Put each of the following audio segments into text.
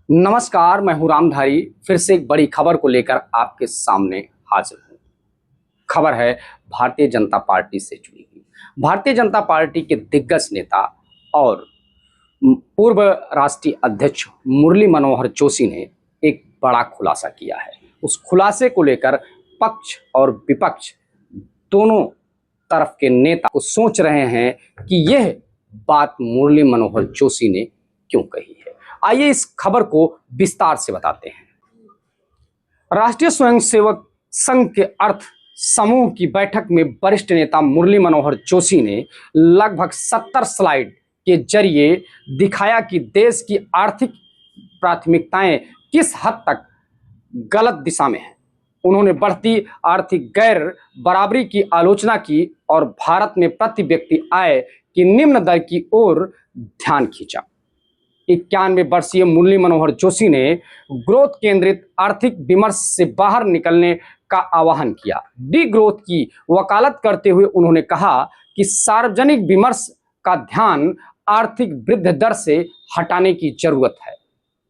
नमस्कार, मैं हूं रामधारी। फिर से एक बड़ी खबर को लेकर आपके सामने हाजिर हूं। खबर है भारतीय जनता पार्टी से जुड़ी हुई। भारतीय जनता पार्टी के दिग्गज नेता और पूर्व राष्ट्रीय अध्यक्ष मुरली मनोहर जोशी ने एक बड़ा खुलासा किया है। उस खुलासे को लेकर पक्ष और विपक्ष दोनों तरफ के नेता को सोच रहे हैं कि यह बात मुरली मनोहर जोशी ने क्यों कही है। आइए इस खबर को विस्तार से बताते हैं। राष्ट्रीय स्वयंसेवक संघ के अर्थ समूह की बैठक में वरिष्ठ नेता मुरली मनोहर जोशी ने लगभग 70 स्लाइड के जरिए दिखाया कि देश की आर्थिक प्राथमिकताएं किस हद तक गलत दिशा में हैं। उन्होंने बढ़ती आर्थिक गैर बराबरी की आलोचना की और भारत में प्रति व्यक्ति आय की निम्न दर की ओर ध्यान खींचा। 91 वर्षीय मुरली मनोहर जोशी ने ग्रोथ केंद्रित आर्थिक विमर्श से बाहर निकलने का आह्वान किया। डी ग्रोथ की वकालत करते हुए उन्होंने कहा कि सार्वजनिक विमर्श का ध्यान आर्थिक वृद्धि दर से हटाने की जरूरत है।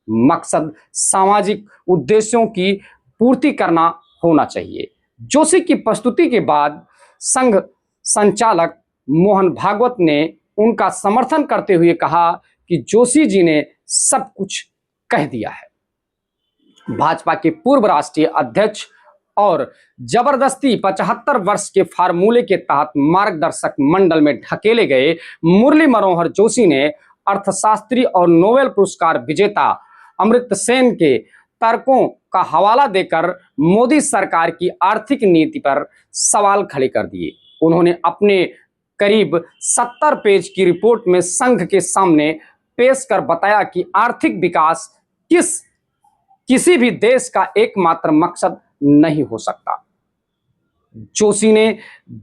मकसद सामाजिक उद्देश्यों की पूर्ति करना होना चाहिए। जोशी की प्रस्तुति के बाद संघ संचालक मोहन भागवत ने उनका समर्थन करते हुए कहा कि जोशी जी ने सब कुछ कह दिया है। भाजपा के पूर्व राष्ट्रीय अध्यक्ष और जबरदस्ती 75 वर्ष के फार्मूले के तहत मार्गदर्शक मंडल में ढकेले गए मुरली मनोहर जोशी ने अर्थशास्त्री और नोबेल पुरस्कार विजेता अमर्त्य सेन के तर्कों का हवाला देकर मोदी सरकार की आर्थिक नीति पर सवाल खड़े कर दिए। उन्होंने अपने करीब 70 पेज की रिपोर्ट में संघ के सामने पेश कर बताया कि आर्थिक विकास किसी भी देश का एकमात्र मकसद नहीं हो सकता। जोशी ने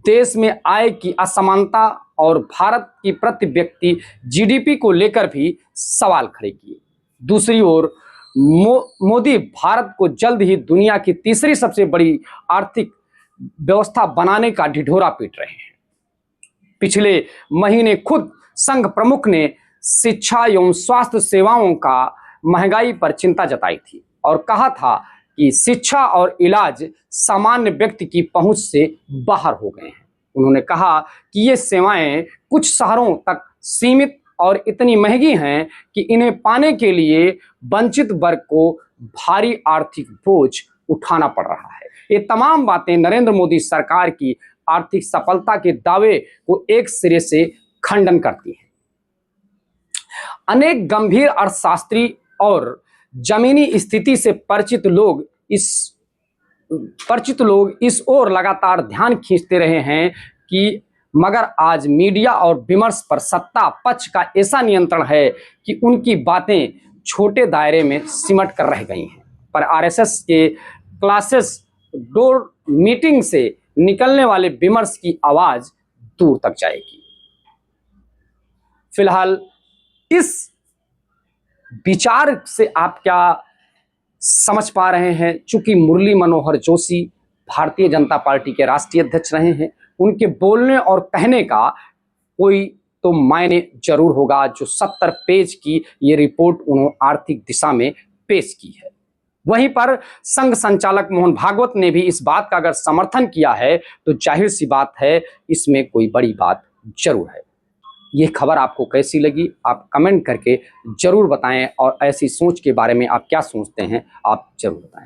देश में आय की असमानता और भारत की प्रति व्यक्ति जीडीपी को लेकर भी सवाल खड़े किए। दूसरी ओर मोदी भारत को जल्द ही दुनिया की तीसरी सबसे बड़ी आर्थिक व्यवस्था बनाने का ढिढोरा पीट रहे हैं। पिछले महीने खुद संघ प्रमुख ने शिक्षा एवं स्वास्थ्य सेवाओं का महंगाई पर चिंता जताई थी और कहा था कि शिक्षा और इलाज सामान्य व्यक्ति की पहुंच से बाहर हो गए हैं। उन्होंने कहा कि ये सेवाएं कुछ शहरों तक सीमित और इतनी महंगी हैं कि इन्हें पाने के लिए वंचित वर्ग को भारी आर्थिक बोझ उठाना पड़ रहा है। ये तमाम बातें नरेंद्र मोदी सरकार की आर्थिक सफलता के दावे को एक सिरे से खंडन करती है। अनेक गंभीर अर्थशास्त्री और जमीनी स्थिति से परिचित लोग इस ओर लगातार ध्यान खींचते रहे हैं कि मगर आज मीडिया और विमर्श पर सत्ता पक्ष का ऐसा नियंत्रण है कि उनकी बातें छोटे दायरे में सिमट कर रह गई हैं। पर आरएसएस के क्लासेस डोर मीटिंग से निकलने वाले विमर्श की आवाज दूर तक जाएगी। फिलहाल इस विचार से आप क्या समझ पा रहे हैं? चूंकि मुरली मनोहर जोशी भारतीय जनता पार्टी के राष्ट्रीय अध्यक्ष रहे हैं, उनके बोलने और कहने का कोई तो मायने जरूर होगा। जो 70 पेज की ये रिपोर्ट उन्होंने आर्थिक दिशा में पेश की है। वहीं पर संघ संचालक मोहन भागवत ने भी इस बात का अगर समर्थन किया है तो जाहिर सी बात है इसमें कोई बड़ी बात जरूर है। ये खबर आपको कैसी लगी आप कमेंट करके जरूर बताएं और ऐसी सोच के बारे में आप क्या सोचते हैं आप जरूर बताएं।